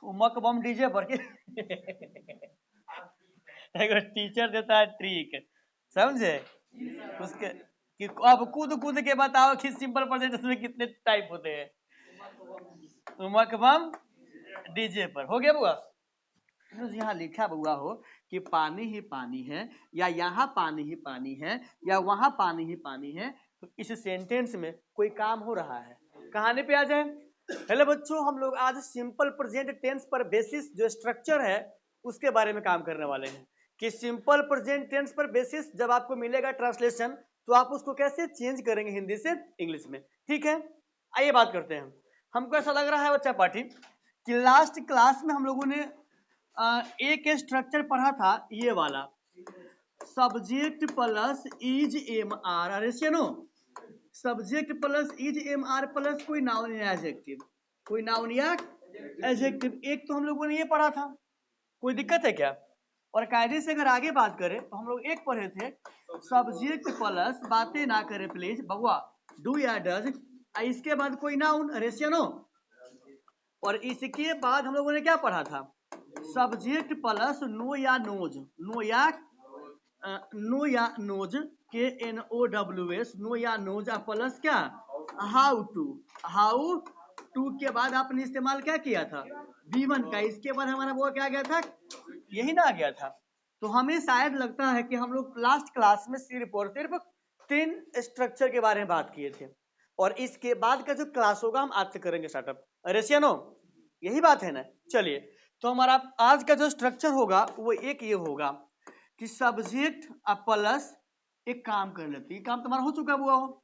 उमक बम DJ पर के एगो टीचर देता है ट्रिक, समझे उसके कि अब कूद कूद के बताओ कि सिंपल प्रेजेंट में कितने टाइप होते हैं। उमक बम डीजे पर हो गया बुआ। यहाँ लिखा बुआ हो कि पानी ही पानी है, या यहाँ पानी ही पानी है, या वहां पानी ही पानी है, तो इस सेंटेंस में कोई काम हो रहा है। कहानी पे आ जाए। हेलो बच्चों, हम लोग आज सिंपल प्रेजेंट टेंस पर बेसिस जो स्ट्रक्चर है उसके बारे में काम करने वाले हैं कि सिंपल प्रेजेंट टेंस पर बेसिस जब आपको मिलेगा ट्रांसलेशन तो आप उसको कैसे चेंज करेंगे हिंदी से इंग्लिश में। ठीक है, आइए बात करते हैं। हमको ऐसा लग रहा है बच्चा पाठी कि लास्ट क्लास में हम लोगों ने एक स्ट्रक्चर पढ़ा था, ये वाला subject plus is am are, अरे सुनो, subject plus is am are plus कोई नाउन या एडजेक्टिव, कोई नाउन या एडजेक्टिव। एक तो हम लोगों ने ये पढ़ा था, कोई दिक्कत है क्या? और कायदे से अगर आगे बात करें तो हम लोग एक पढ़े थे सब्जेक्ट प्लस, बातें ना करें प्लीज बउआ, डू या डज, इसके बाद कोई नाउन, अरे सुनो, और इसके बाद हम लोगों ने क्या पढ़ा था, सब्जेक्ट प्लस नो या नोज, नो या नोज, के N O W S, no या नोज प्लस क्या, हाउ टू के बाद आपने इस्तेमाल क्या किया था, V1 का, इसके बाद हमारा वो क्या गया था, यही ना आ गया था। तो हमें शायद लगता है कि हम लोग लास्ट क्लास में सिर्फ और सिर्फ 3 स्ट्रक्चर के बारे में बात किए थे, और इसके बाद का जो क्लास होगा हम आज से करेंगे स्टार्टअप, रेशियनो, यही बात है ना। चलिए, तो हमारा आज का जो स्ट्रक्चर होगा वो एक ये होगा कि सब्जेक्ट प्लस, एक काम कर लेते हैं, काम तुम्हारा हो चुका हुआ हो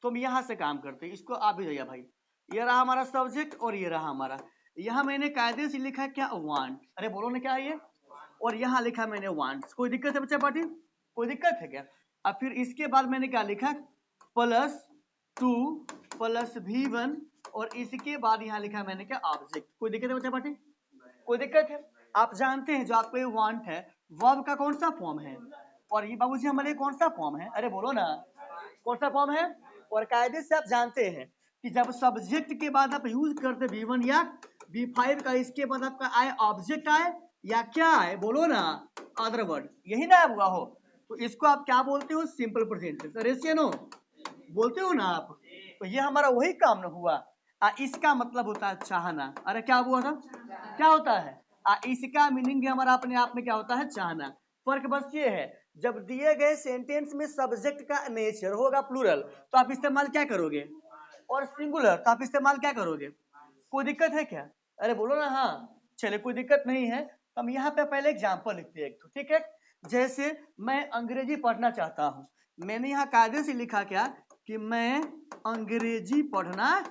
तो हम यहां से काम करते हैं, इसको आप भी जाइए भाई। ये रहा हमारा सब्जेक्ट और ये रहा हमारा, यहाँ मैंने कायदे से लिखा क्या, वांट, अरे बोलो ना क्या है ये, और यहाँ लिखा मैंने वांट्स। कोई दिक्कत है बच्चा पाटी, कोई दिक्कत है क्या? अब फिर इसके बाद मैंने क्या लिखा, प्लस 2 प्लस V1, और इसके बाद यहाँ लिखा मैंने क्या, ऑब्जेक्ट। कोई दिक्कत है बच्चा पाटी, कोई दिक्कत है? आप जानते हैं जो आपको ये वांट है वर्ब का कौन सा फॉर्म है, और ये बाबूजी हमारे कौन सा फॉर्म है, अरे बोलो ना कौन सा फॉर्म है। और कायदे से आप जानते हैं कि जब सब्जेक्ट के बाद आप यूज करते V1 या V5 का, इसके बाद आपका आए ऑब्जेक्ट आए या क्या आए, बोलो ना, अदर वर्ड, यही ना हुआ हो तो इसको आप क्या बोलते हो, सिंपल प्रेजेंट, रेशियनो बोलते हो ना आप। तो ये हमारा वही काम न हुआ। इसका मतलब होता है चाहना, अरे क्या हुआ था, क्या होता है, इसका मीनिंग भी हमारा अपने आप में क्या होता है, चाहना। फर्क बस ये है, जब दिए गए सेंटेंस में सब्जेक्ट का नेचर होगा प्लूरल तो आप इस्तेमाल क्या करोगे, और सिंगुलर तो आप इस्तेमाल क्या करोगे। कोई दिक्कत है क्या, अरे बोलो ना हाँ। चलिए कोई दिक्कत नहीं है, हम यहाँ पे पहले एग्जाम्पल लिखते हैं एक तो, ठीक है। जैसे मैं अंग्रेजी पढ़ना चाहता हूँ, मैंने यहाँ कायदे से लिखा क्या कि मैं अंग्रेजी पढ़ना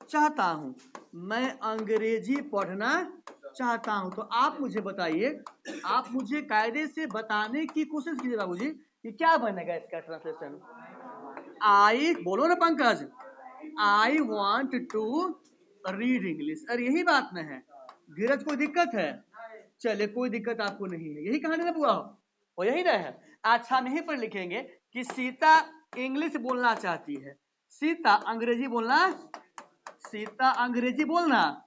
चाहता हूँ, मैं अंग्रेजी पढ़ना चाहता हूँ। तो आप मुझे बताइए, आप मुझे कायदे से बताने की कोशिश कीजिए बाबूजी कि क्या बनेगा इसका ट्रांसलेशन। आई, बोलो ना Pankaj, I want to read English, अरे यही बात न है, धीरज कोई दिक्कत है, चलिए कोई दिक्कत आपको नहीं है, यही कहानी ना बुआ हो, और यही ना है। अच्छा हम यहीं पर लिखेंगे कि सीता इंग्लिश बोलना चाहती है, सीता अंग्रेजी बोलना, सीता अंग्रेजी बोलना,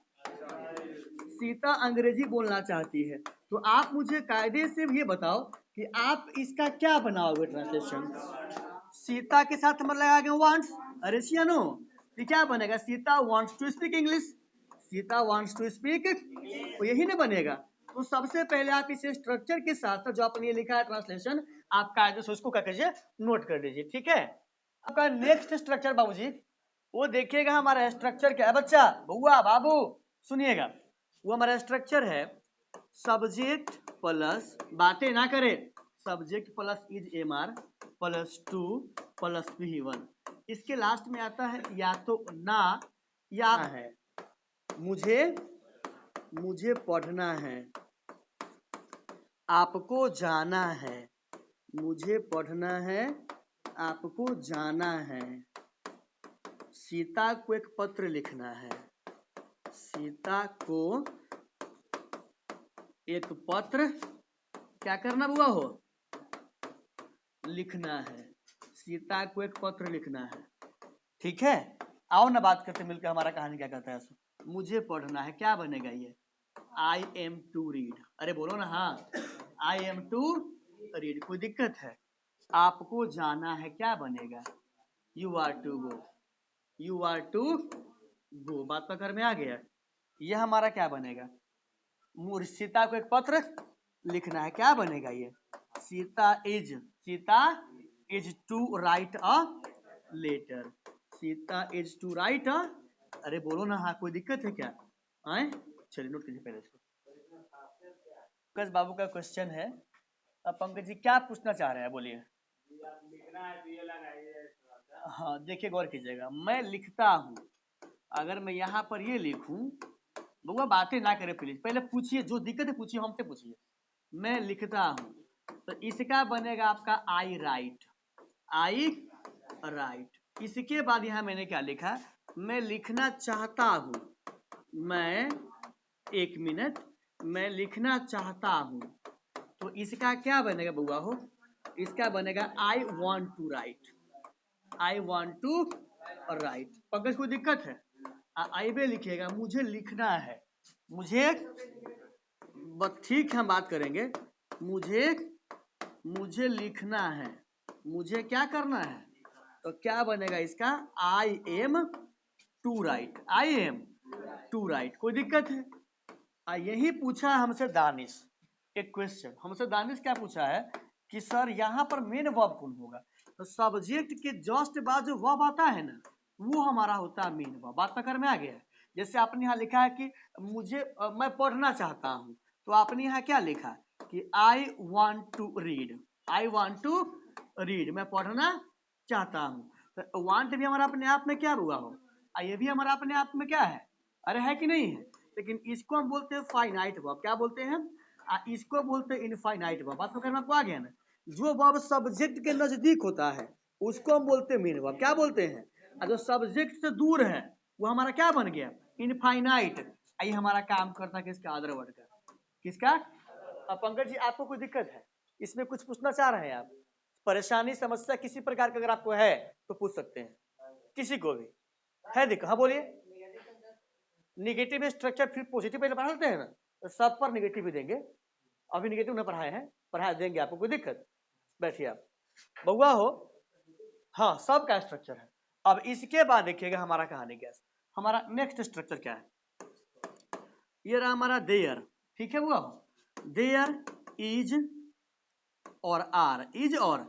सीता अंग्रेजी बोलना चाहती है। तो आप मुझे कायदे से ये बताओ कि आप इसका क्या बनाओगे ट्रांसलेशन। सीता के साथ मतलब लगा के वांट्स, अरे सियानो, ये क्या बनेगा, Sita wants to speak English, Sita wants to speak, तो यही ना बनेगा। तो सबसे पहले आप इस स्ट्रक्चर के साथ जो आपने ये लिखा है ट्रांसलेशन, आप कायदे से उसको क्या कीजिए, नोट कर लीजिए, ठीक है। आपका नेक्स्ट स्ट्रक्चर बाबूजी, वो देखिएगा हमारा स्ट्रक्चर क्या है बच्चा, बुआ बाबू सुनिएगा, वो हमारा स्ट्रक्चर है सब्जेक्ट प्लस, बातें ना करे, subject plus is am are plus 2 plus V1, इसके लास्ट में आता है या तो ना या है, मुझे पढ़ना है, आपको जाना है, मुझे पढ़ना है, आपको जाना है, सीता को एक पत्र लिखना है, सीता को एक पत्र क्या करना हुआ हो, लिखना है, सीता को एक पत्र लिखना है, ठीक है। आओ ना बात करते मिलकर, हमारा कहानी क्या कहता है, मुझे पढ़ना है, क्या बनेगा ये, आई एम टू रीड। अरे बोलो ना, हाँ, आई एम टू रीड। कोई दिक्कत है? आपको जाना है, क्या बनेगा? You are to go, you are to go. बात तो घर में आ गया। यह हमारा क्या बनेगा? सीता को एक पत्र लिखना है, क्या बनेगा ये? Sita is to write a letter. Sita is to write a, अरे बोलो ना, हाँ, कोई दिक्कत है क्या? आए, चलिए नोट कीजिए पहले इसको। पंकज बाबू का क्वेश्चन है। अब पंकज जी क्या पूछना चाह रहे हैं, बोलिए। हाँ, देखिए गौर कीजिएगा, मैं लिखता हूँ। अगर मैं यहाँ पर ये लिखूं, बउआ बातें ना करें प्लीज, पहले पूछिए, जो दिक्कत है पूछिए, हमसे पूछिए। मैं लिखता हूँ, तो इसका बनेगा आपका आई राइट, आई राइट। इसके बाद यहाँ मैंने क्या लिखा? मैं लिखना चाहता हूँ, मैं, एक मिनट, मैं लिखना चाहता हूँ, तो इसका क्या बनेगा बउआ हो? इसका बनेगा I want to write, I want to write. Pankaj कोई दिक्कत है? आई पे लिखिएगा, मुझे लिखना है, मुझे, बस ठीक है, हम बात करेंगे। मुझे लिखना है, मुझे क्या करना है? तो क्या बनेगा इसका? I am to write, I am to write. कोई दिक्कत है? यही पूछा हमसे दानिश एक क्वेश्चन। हमसे दानिश क्या पूछा है कि सर यहाँ पर मेन वर्ब कौन होगा? तो सब्जेक्ट के जस्ट बाद जो वर्ब आता है ना, वो हमारा होता है मेन वर्ब। बात पकड़ में आ गया है? जैसे आपने यहाँ लिखा है कि मुझे मैं पढ़ना चाहता हूँ, तो आपने यहाँ क्या लिखा कि I want to read, I want to read, मैं पढ़ना चाहता हूँ। तो वांट भी हमारा अपने आप में क्या हुआ हो, ये भी हमारा अपने आप में क्या है? अरे है कि नहीं है? लेकिन इसको हम बोलते हैं फाइनाइट वर्ब। क्या बोलते हैं हम? इसको बोलते हैं इनफाइनाइट वर्ब। बात पकड़ में आपको आ गया ना? जो वर्ब सब्जेक्ट के नजदीक होता है उसको हम बोलते हैं मेन वर्ब। क्या बोलते हैं? और जो सब्जेक्ट से दूर है वो हमारा क्या बन गया? इनफाइनाइट। ये हमारा काम करता है किसका? अदर वर्ड का। किसका? अब पंकज जी आपको कोई दिक्कत है इसमें? कुछ पूछना चाह रहे हैं आप? परेशानी, समस्या किसी प्रकार का अगर आपको है तो पूछ सकते हैं, किसी को भी है दिक्कत? हाँ बोलिए। निगेटिव स्ट्रक्चर फिर पॉजिटिव पहले पढ़ाते हैं ना, तो सब पर निगेटिव ही देंगे। अभी निगेटिव ना पढ़ाए हैं, पढ़ा देंगे आपको, कोई दिक्कत? बैठिए आप, बउआ हो। हाँ, सब का स्ट्रक्चर है। अब इसके बाद देखिएगा हमारा कहानी क्या है। हमारा नेक्स्ट स्ट्रक्चर क्या है? ये रहा हमारा देयर। ठीक है बुआ हो, देयर इज और आर, इज और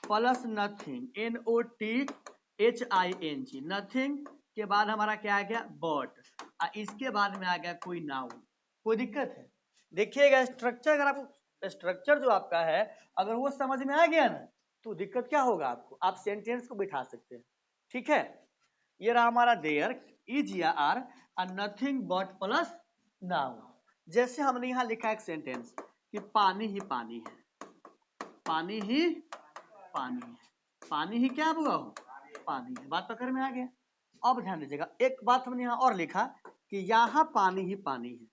प्लस नथिंग, NOTHING, नथिंग के बाद हमारा क्या आ गया? बट। इसके बाद में आ गया कोई नाउन। कोई दिक्कत है? देखिएगा स्ट्रक्चर, अगर आपको स्ट्रक्चर जो आपका है अगर वो समझ में आ गया ना, तो दिक्कत क्या होगा आपको? आप सेंटेंस को बिठा सकते हैं। ठीक है, ये रहा हमारा देयर इज या are nothing but plus noun. जैसे हमने यहाँ लिखा एक सेंटेंस कि पानी ही पानी है, पानी ही पानी है, पानी ही क्या हुआ हो? पानी है। बात पकड़ में आ गया? अब ध्यान दीजिएगा, एक बात हमने यहाँ और लिखा कि यहाँ पानी ही पानी है।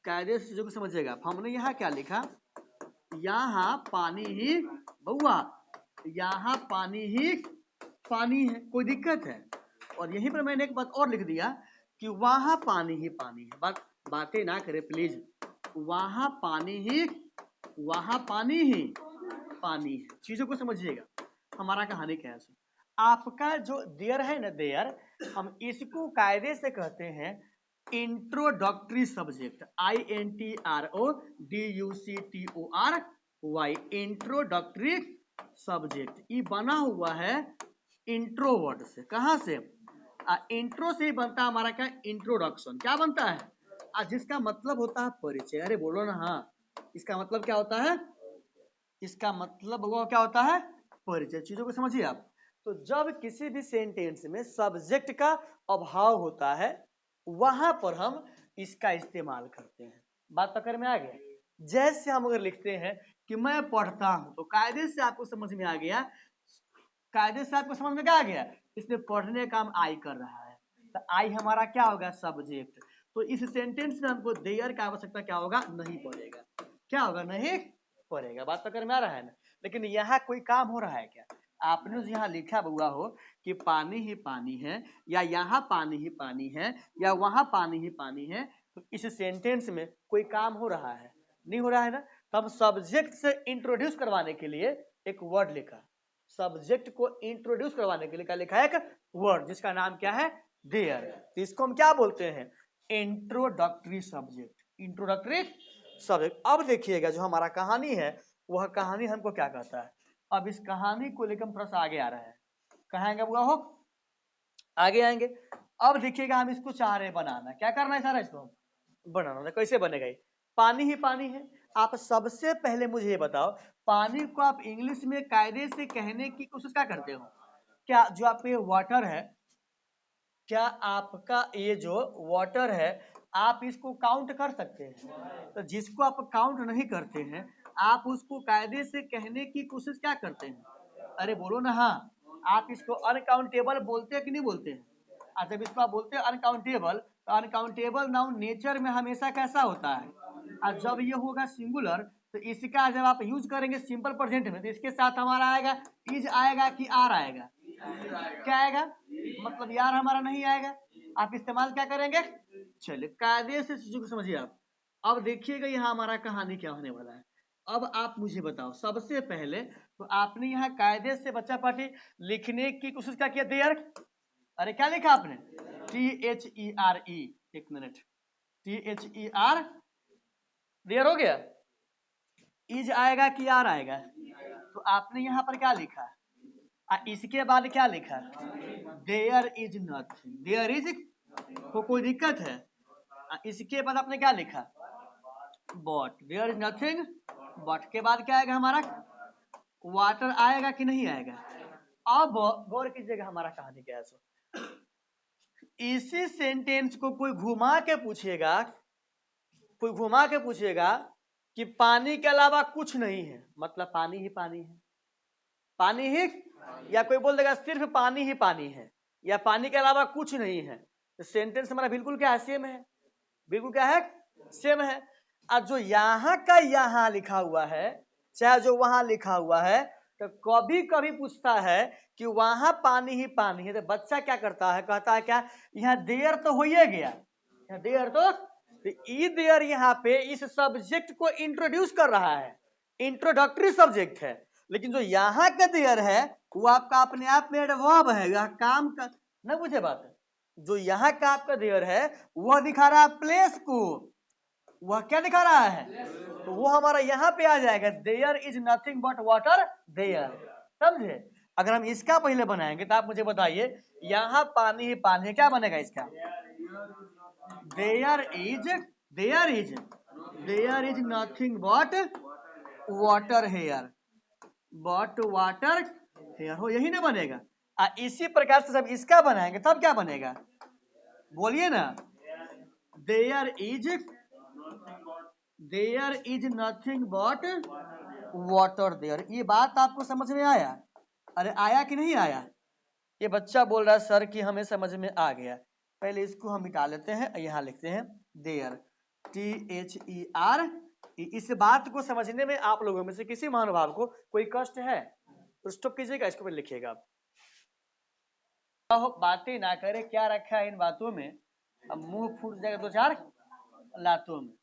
कायदे से जो समझिएगा, हमने यहाँ क्या लिखा? यहाँ पानी ही, बउआ, यहाँ पानी ही पानी है। कोई दिक्कत है? और यहीं पर मैंने एक बात और लिख दिया कि वहाँ पानी ही पानी है। बातें ना करें प्लीज। वहाँ पानी ही पानी है। चीजों को समझिएगा, हमारा कहानी क्या है? आपका जो देयर है ना, देयर, हम इसको कायदे से कहते हैं introductory subject, INTRODUCTORY, introductory subject. ये बना हुआ है इंट्रो वर्ड से। कहां से? इंट्रो से ही बनता है हमारा क्या? इंट्रोडक्शन। क्या बनता है? जिसका मतलब होता है परिचय। अरे बोलो ना, हाँ, इसका मतलब क्या होता है? इसका मतलब वो क्या होता है? परिचय। चीजों को समझिए आप। तो जब किसी भी सेंटेंस में सब्जेक्ट का अभाव होता है वहां पर हम इसका इस्तेमाल करते हैं। बात पकड़ में आ गया? जैसे हम अगर लिखते हैं कि मैं पढ़ता हूं, तो कायदे से आपको समझ में आ गया, कायदे से आपको समझ में क्या आ गया? इसमें पढ़ने का काम आई कर रहा है, तो आई हमारा क्या होगा? सब्जेक्ट। तो इस सेंटेंस में हमको देयर का आवश्यकता क्या होगा? नहीं पड़ेगा। क्या होगा? नहीं पड़ेगा। बात पकड़ में आ रहा है ना? लेकिन यहाँ कोई काम हो रहा है क्या? आपने यहाँ लिखा हुआ हो कि पानी ही पानी है, या यहाँ पानी ही पानी है, या वहां पानी ही पानी है, तो इस सेंटेंस में कोई काम हो रहा है, नहीं हो रहा है ना। तब सब्जेक्ट से इंट्रोड्यूस करवाने के लिए एक वर्ड लिखा, सब्जेक्ट को इंट्रोड्यूस करवाने के लिए क्या लिखा है, एक वर्ड जिसका नाम क्या है, देयर। तो इसको हम क्या बोलते हैं, इंट्रोडक्टरी सब्जेक्ट, इंट्रोडक्टरी सब्जेक्ट। अब देखिएगा जो हमारा कहानी है वह कहानी हमको क्या कहता है। अब इस कहानी को लेकर हम थोड़ा सा आगे आ रहे हैं, कहाँ आएंगे बुआ हो, आगे आएंगे। अब देखिएगा हम इसको चाह रहे बनाना, क्या करना है सारा इसको बनाना। कैसे बनेगा, पानी ही पानी है। आप सबसे पहले मुझे ये बताओ, पानी को आप इंग्लिश में कायदे से कहने की कोशिश क्या करते हो, क्या जो आप ये वाटर है, क्या आपका ये जो वाटर है आप इसको काउंट कर सकते हैं। तो जिसको आप काउंट नहीं करते हैं आप उसको कायदे से कहने की कोशिश क्या करते हैं, अरे बोलो ना, हाँ आप इसको अनकाउंटेबल बोलते हैं कि नहीं बोलते हैं। जब इसको आप बोलते हैं अनकाउंटेबल, तो अनकाउंटेबल नाउन नेचर में हमेशा कैसा होता है, और जब ये होगा सिंगुलर तो इसका जब आप यूज करेंगे सिंपल प्रेजेंट में तो इसके साथ हमारा आएगा इज आएगा कि आर आएगा, क्या आएगा, मतलब यार हमारा नहीं आएगा। आप इस्तेमाल क्या करेंगे, चलिए कायदे से चीजों को समझिए आप। अब देखिएगा यहाँ हमारा कहानी क्या होने वाला है। अब आप मुझे बताओ, सबसे पहले तो आपने यहाँ कायदे से बच्चा पार्टी लिखने की कोशिश क्या किया, देयर। अरे क्या लिखा आपने, THERE, एक मिनट, THER, देयर हो गया। इज आएगा कि आर आएगा, तो आपने यहाँ पर क्या लिखा, इसके बाद क्या लिखा, there is nothing, there is, तो कोई दिक्कत है। इसके बाद आपने क्या लिखा, but, there is nothing but के बाद क्या आएगा हमारा, वाटर आएगा कि नहीं आएगा। अब गौर कीजिएगा हमारा कहानी क्या है। सो इसी सेंटेंस को कोई घुमा के पूछेगा, कोई घुमा के पूछेगा कि पानी के अलावा कुछ नहीं है, मतलब पानी ही पानी है, पानी ही, या कोई बोल देगा सिर्फ पानी ही पानी है, या पानी के अलावा कुछ नहीं है। तो सेंटेंस हमारा बिल्कुल क्या है, सेम है, बिल्कुल क्या है, सेम है। अब जो यहाँ का यहाँ लिखा हुआ है चाहे जो वहां लिखा हुआ है, तो कभी कभी पूछता है कि वहां पानी ही पानी है, तो बच्चा क्या करता है, कहता है क्या, यहाँ देयर तो हो ही गया, यहाँ देयर तो ई देयर यहाँ पे इस सब्जेक्ट को इंट्रोड्यूस कर रहा है, इंट्रोडक्टरी सब्जेक्ट है। लेकिन जो यहाँ का देयर है वो आपका अपने आप में एडवर्ब है, यह काम का ना, मुझे बात है। जो यहाँ का आपका देयर है वह दिखा रहा है प्लेस को, वह क्या दिखा रहा है, तो वो हमारा यहाँ पे आ जाएगा, there is nothing but water there, समझे। अगर हम इसका पहले बनाएंगे तो आप मुझे बताइए, यहाँ पानी ही पानी है, क्या बनेगा इसका, there is, there is, there is nothing but water here, but water here हो, यही ना बनेगा। इसी प्रकार से जब इसका बनाएंगे तब क्या बनेगा, बोलिए ना, there is nothing but water there. ये बात आपको समझ में आया, अरे आया कि नहीं आया। ये बच्चा बोल रहा है सर कि हमें समझ में आ गया। पहले इसको हम मिटा लेते हैं, यहाँ लिखते हैं देयर, THER। इस बात को समझने में आप लोगों में से किसी महानुभाव को कोई कष्ट है तो स्टॉप कीजिएगा, इसको पहले लिखिएगा आप। बातें ना करे, क्या रखा है इन बातों में, अब मुंह फूट जाएगा दो चार लातों में।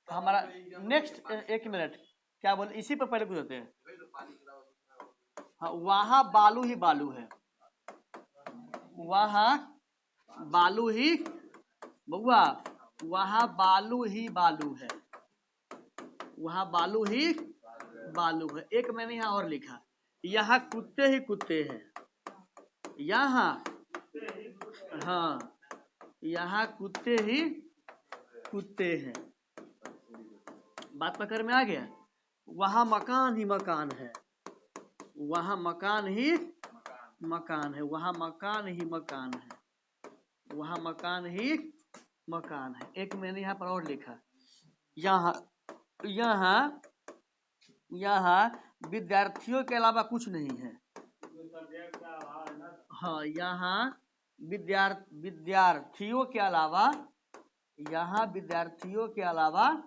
तो हमारा नेक्स्ट, एक मिनट, क्या बोले, इसी पर पहले गुजरते हैं। हाँ, वहां बालू ही बालू है, वहां बालू ही बउआ, वहां बालू ही बालू है, वहां बालू ही बालू है। एक मैंने यहाँ और लिखा, यहाँ कुत्ते ही कुत्ते हैं, यहाँ, हाँ यहाँ कुत्ते ही कुत्ते हैं, बात पकड़ में आ गया। वहां मकान ही मकान है, वहां मकान ही मकान है, वहां मकान ही मकान है, वहां मकान ही मकान है। एक मैंने यहाँ पर और लिखा, यहाँ यहाँ यहाँ विद्यार्थियों के अलावा कुछ नहीं है, हाँ यहाँ विद्यार्थियों के अलावा, यहाँ विद्यार्थियों के अलावा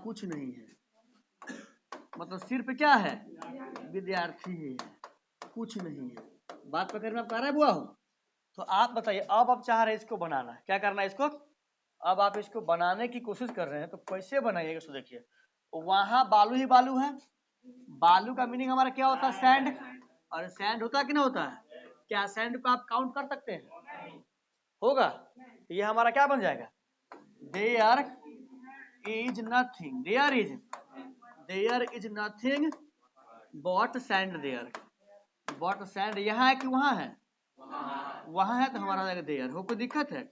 कुछ नहीं है, मतलब सिर्फ क्या है, विद्यार्थी ही है, कुछ नहीं है। बात पकड़ में आप कह रहे बुआ हो। तो आप बताइए, अब आप चाह रहे हैं इसको बनाना, क्या करना है इसको, अब आप इसको बनाने की कोशिश कर रहे हैं तो कैसे बनाइएगा, तो देखिए वहां बालू ही बालू है, बालू का मीनिंग हमारा क्या होता है, सैंड, और सैंड होता है कि नहीं होता है, क्या सैंड को आप काउंट कर सकते हैं, होगा, ये हमारा क्या बन जाएगा, there is nothing, there is nothing but sand there, but sand यहाँ है कि वहां है, वहां है तो हमारा जाएगा देयर, हो कोई दिक्कत है,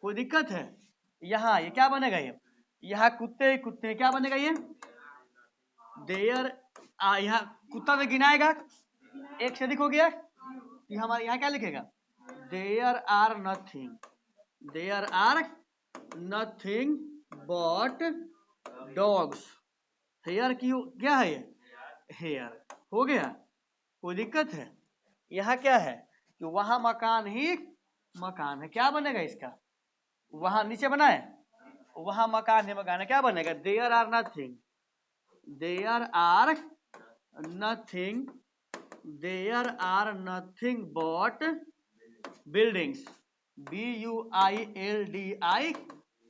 कोई दिक्कत है, यहाँ ये क्या बनेगा, ये यहाँ कुत्ते कुत्ते क्या बनेगा, ये देयर, यहाँ कुत्ता तो गिनाएगा, एक से अधिक हो गया, ये हमारे यहाँ क्या लिखेगा, there are nothing, there are nothing but dogs, here की क्या है, ये हेयर, हो गया, कोई दिक्कत है, यहाँ क्या है कि वहां मकान ही मकान है, क्या बनेगा इसका, वहां नीचे बनाए, वहां मकान है, मकान है, क्या बनेगा, there are nothing, there are nothing, there are nothing but buildings, BUILDI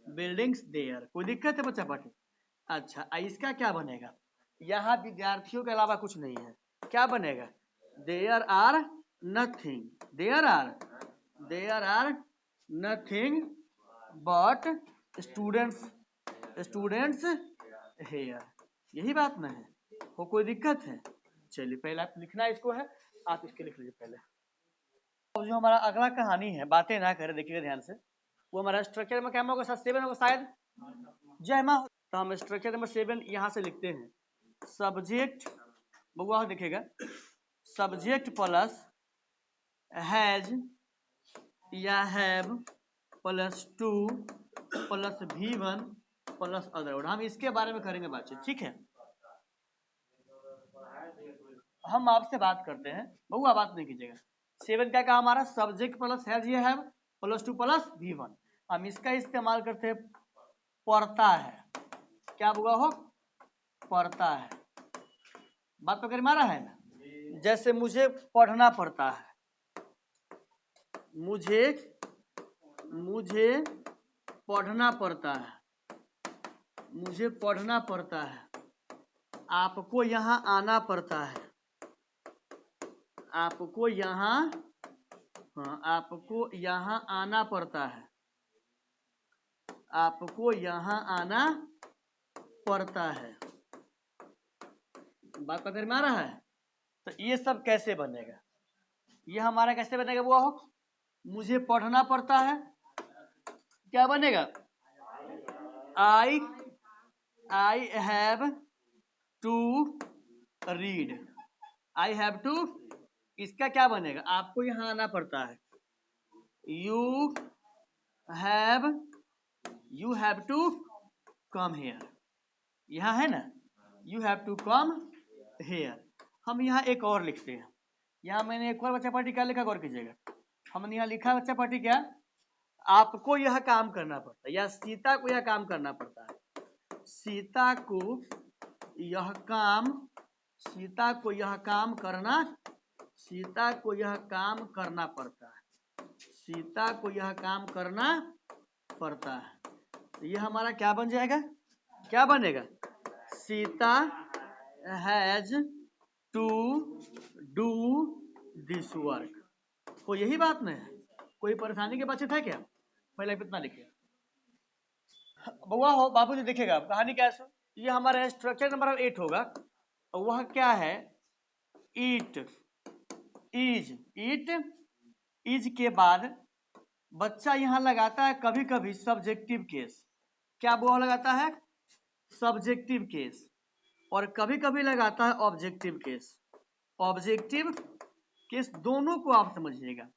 buildings there, कोई दिक्कत है बच्चा पाठी, अच्छा इसका क्या बनेगा, यहाँ विद्यार्थियों के अलावा कुछ नहीं है, क्या बनेगा, there are nothing, there are nothing but students here, यही बात ना है, हो कोई दिक्कत है, चलिए पहले आप लिखना इसको है, आप इसके लिख लीजिए पहले। और जो हमारा अगला कहानी है, बातें ना करें, देखिएगा ध्यान से, वो हमारा स्ट्रक्चर में क्या होगा, 7 होगा शायद, जय माँ, तो हम स्ट्रक्चर नंबर 7 यहाँ से लिखते हैं, सब्जेक्ट बउआ देखिएगा, सब्जेक्ट प्लस हैज या have plus 2 plus V1 plus other, हम इसके बारे में करेंगे बातचीत, ठीक है, हम आपसे बात करते हैं, बउआ बात नहीं कीजिएगा, 7 क्या कहा हमारा, सब्जेक्ट प्लस हैज या हैव प्लस 2 प्लस V1, हम इसका इस्तेमाल करते हैं, पढ़ता है, क्या बुआ हो, पढ़ता है, बात पकड़ मारा है ना, जैसे मुझे पढ़ना पड़ता है, मुझे पढ़ना पड़ता है, मुझे पढ़ना पड़ता है, आपको यहाँ आना पड़ता है, आपको यहाँ, हाँ आपको यहाँ आना पड़ता है, आपको यहाँ आना पड़ता है, बात पकड़ में आ रहा है, तो ये सब कैसे बनेगा, ये हमारा कैसे बनेगा वो हो, मुझे पढ़ना पड़ता है, क्या बनेगा, I have to read, I have to, इसका क्या बनेगा, आपको यहाँ आना पड़ता है, you have to come here, यहाँ है ना, you have to come here, हम यहाँ एक और लिखते हैं, यहाँ मैंने एक और बच्चा पार्टी क्या लिखा, गौर कीजिएगा, हमने यहाँ लिखा बच्चा पार्टी क्या, आपको यह काम करना पड़ता है, या सीता को यह काम करना पड़ता है, सीता को यह काम, सीता को यह काम करना, सीता को यह काम करना पड़ता है, सीता को यह काम करना पड़ता है, तो यह हमारा क्या बन जाएगा, क्या बनेगा, Sita has to do this work, तो यही बात नहीं है, कोई परेशानी के बच्चे थे क्या, पहले इतना लिखिए, बउआ हो बाबू जी देखिएगा कहानी कैसे, ये हमारा स्ट्रक्चर नंबर 8 होगा, वह क्या है, ईट, इज के बाद बच्चा यहाँ लगाता है कभी कभी सब्जेक्टिव केस, क्या वो लगाता है, सब्जेक्टिव केस, और कभी कभी लगाता है ऑब्जेक्टिव केस, ऑब्जेक्टिव केस दोनों को आप समझिएगा,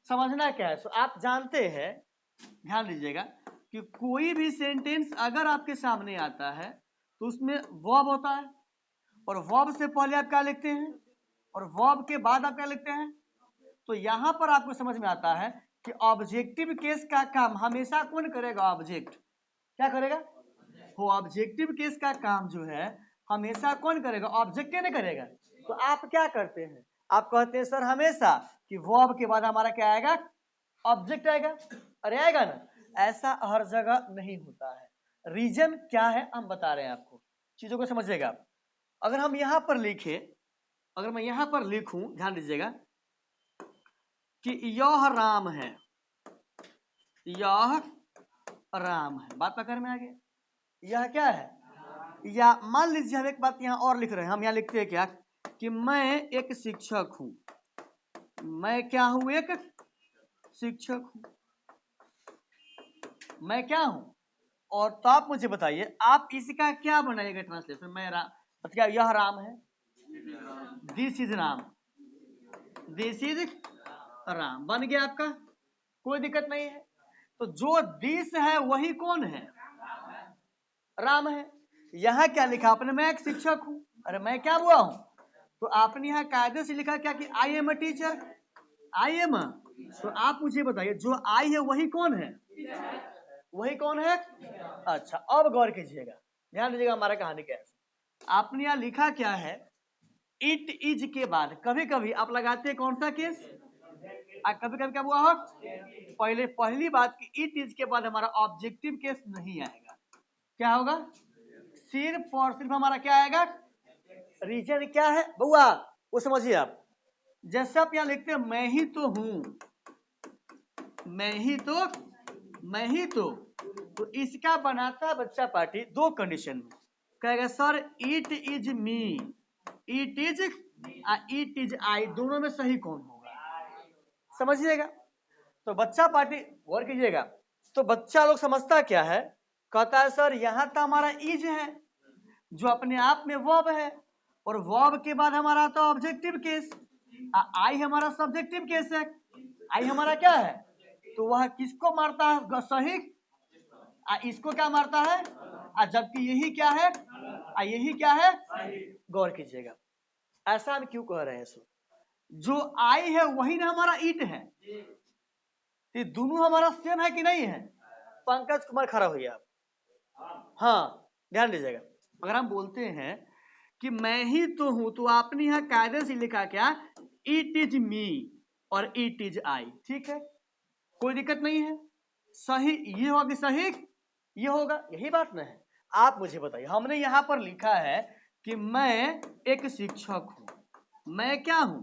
समझना क्या है, तो आप जानते हैं, ध्यान दीजिएगा कि कोई भी सेंटेंस अगर आपके सामने आता है तो उसमें वर्ब होता है, और वर्ब से पहले आप क्या लिखते हैं, और वर्ब के बाद आप क्या लिखते हैं, तो यहां पर आपको समझ में आता है कि ऑब्जेक्टिव केस का काम हमेशा कौन करेगा, ऑब्जेक्ट, क्या करेगा, वो ऑब्जेक्टिव केस का काम जो है हमेशा कौन करेगा, ऑब्जेक्ट ने करेगा, तो आप क्या करते हैं, आप कहते हैं सर हमेशा कि वर्ब के बाद हमारा क्या आएगा, ऑब्जेक्ट आएगा, अरे आएगा ना, ऐसा हर जगह नहीं होता है। रीजन क्या है हम बता रहे हैं आपको, चीजों को समझिएगा आप। अगर हम यहां पर लिखे, अगर मैं यहां पर लिखूं, ध्यान दीजिएगा कि यह राम है, यह राम है, बात पकड़ में आ गया। यह क्या है, या मान लीजिए हम एक बात यहां और लिख रहे हैं, हम यहां लिखते हैं क्या कि मैं एक शिक्षक हूं, मैं क्या हूं, एक शिक्षक हूं, मैं क्या हूं। और तो आप मुझे बताइए, आप इसका क्या बनाइएगा ट्रांसलेशन, मैं क्या यह राम है, this is Ram, this is Ram, बन गया आपका, कोई दिक्कत नहीं है। तो जो दिस है वही कौन है, राम है। यहां क्या लिखा आपने, मैं एक शिक्षक हूं, अरे मैं क्या हुआ हूं, तो आपने यहां कायदे से लिखा क्या कि I am a teacher, I am. तो आप मुझे बताइए जो आई है वही कौन है, वही कौन है। अच्छा अब गौर कीजिएगा, ध्यान दीजिएगा हमारा कहानी क्या है। आपने यहां लिखा क्या है, इट इज के बाद कभी कभी आप लगाते हैं कौन सा केस, कभी कभी क्या हुआ हो, पहले पहली बात कि इट इज के बाद हमारा ऑब्जेक्टिव केस नहीं आएगा, क्या होगा, सिर्फ और सिर्फ हमारा क्या आएगा, रीजन क्या है बउआ, वो समझिए आप। जैसे आप यहां लिखते हैं मैं ही तो हूं, मैं ही तो, मैं ही तो इसका बनाता है बच्चा पार्टी दो कंडीशन में, कहेगा sir it is me, it is I, दोनों में सही कौन होगा, समझिएगा। तो बच्चा पार्टी गौर कीजिएगा, तो बच्चा लोग समझता क्या है, कहता है सर यहां तो हमारा इज है जो अपने आप में वर्ब है, और वर्ब के बाद हमारा आता है ऑब्जेक्टिव केस, आई हमारा सब्जेक्टिव केस है, आई हमारा क्या है, तो वह किसको मारता है, सही, इसको क्या मारता है, जबकि यही क्या है, यही क्या है, गौर कीजिएगा। ऐसा हम क्यों कह रहे हैं, सो जो आई है वही ना हमारा इट है, ये दोनों हमारा सेम है कि नहीं है। पंकज कुमार खड़ा हुई आप, हाँ ध्यान दीजिएगा, अगर हम बोलते हैं कि मैं ही तो हूं, तो आपने यहां कायदे से लिखा क्या, इट इज मी और इट इज आई, ठीक है, कोई दिक्कत नहीं है, सही ये होगा कि सही ये होगा, यही बात ना है। आप मुझे बताइए, हमने यहां पर लिखा है कि मैं एक शिक्षक हूं, मैं क्या हूं,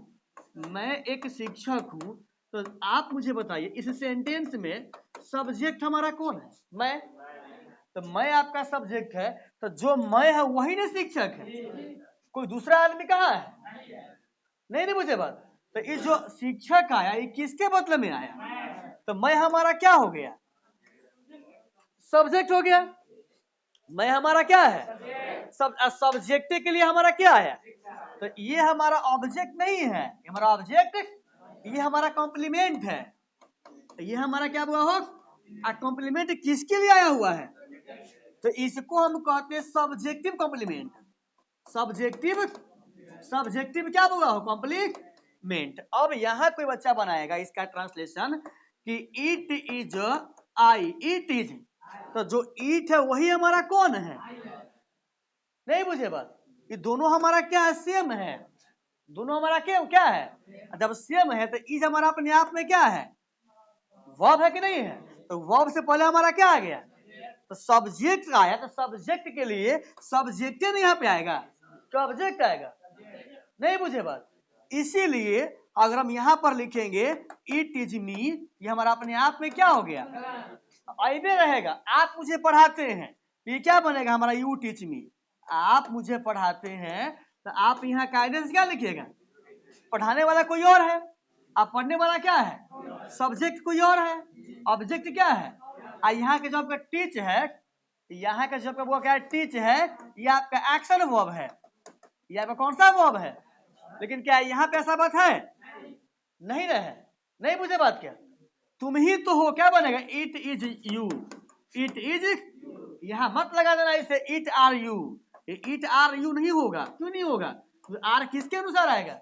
मैं एक शिक्षक हूं, तो आप मुझे बताइए इस सेंटेंस में सब्जेक्ट हमारा कौन है, मैं, तो मैं आपका सब्जेक्ट है, तो जो मैं है वही ना शिक्षक है, कोई दूसरा आदमी कहाँ है, नहीं मुझे बात। तो ये जो शिक्षक आया ये किसके बदले में आया, तो मैं हमारा क्या हो गया, सब्जेक्ट हो गया, मैं हमारा क्या है, सब्जेक्ट के लिए हमारा क्या है, तो ये हमारा ऑब्जेक्ट नहीं है, हमारा ऑब्जेक्ट, ये हमारा कॉम्प्लीमेंट है, तो ये हमारा क्या हुआ हो, कॉम्प्लीमेंट किसके लिए आया हुआ है, तो इसको हम कहते हैं सब्जेक्टिव कॉम्प्लीमेंट, सब्जेक्टिव, सब्जेक्टिव क्या हुआ हो, कॉम्प्लीमेंट। अब यहां कोई बच्चा बनाएगा इसका ट्रांसलेशन कि it is I, it is, तो जो इट है वही हमारा कौन है, नहीं मुझे बात, ये दोनों हमारा क्या है, सेम है, दोनों हमारा क्या है, जब सेम है तो इज हमारा अपने आप में क्या है, वर्ब है कि नहीं है, तो वर्ब से पहले हमारा क्या आ गया, तो सब्जेक्ट आया, तो सब्जेक्ट के लिए सब्जेक्ट नहीं यहाँ पे आएगा, तो ऑब्जेक्ट आएगा, नहीं मुझे बात। इसीलिए अगर हम यहाँ पर लिखेंगे इट इज मी, ये हमारा अपने आप में क्या हो गया, ऐसे रहेगा। आप मुझे पढ़ाते हैं, ये क्या बनेगा हमारा, यू टीच मी, आप मुझे पढ़ाते हैं, तो आप यहाँ कायदे से क्या लिखिएगा, पढ़ाने वाला कोई और है, आप पढ़ने वाला क्या है, सब्जेक्ट कोई और है, ऑब्जेक्ट क्या है, यहाँ के जो आपका टीच है, यहाँ का जो आपका वो क्या है, टीच है, ये आपका एक्शन वर्ब है, ये आपका कौन सा वर्ब है, लेकिन क्या यहाँ पे ऐसा बात है, नहीं रहे, नहीं मुझे बात क्या, तुम ही तो हो, क्या बनेगा, it is you, it is, यहाँ मत लगा देना इसे it are you, it are you नहीं होगा, क्यों नहीं होगा, तो आर किसके अनुसार आएगा,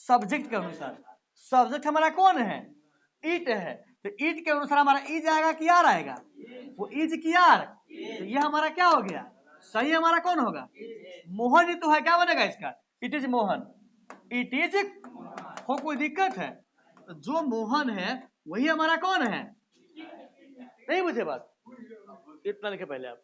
सब्जेक्ट के अनुसार, सब्जेक्ट हमारा कौन है, इट है, तो इट के अनुसार हमारा इज आएगा कि आर आएगा, वो इज की आर, तो ये हमारा क्या हो गया, सही हमारा कौन होगा, मोहन ही तो है, क्या बनेगा इसका, it is Mohan, it is, हो कोई दिक्कत है, तो जो मोहन है वही हमारा कौन है, नहीं बुझे बात, इतना लिखे पहले आप।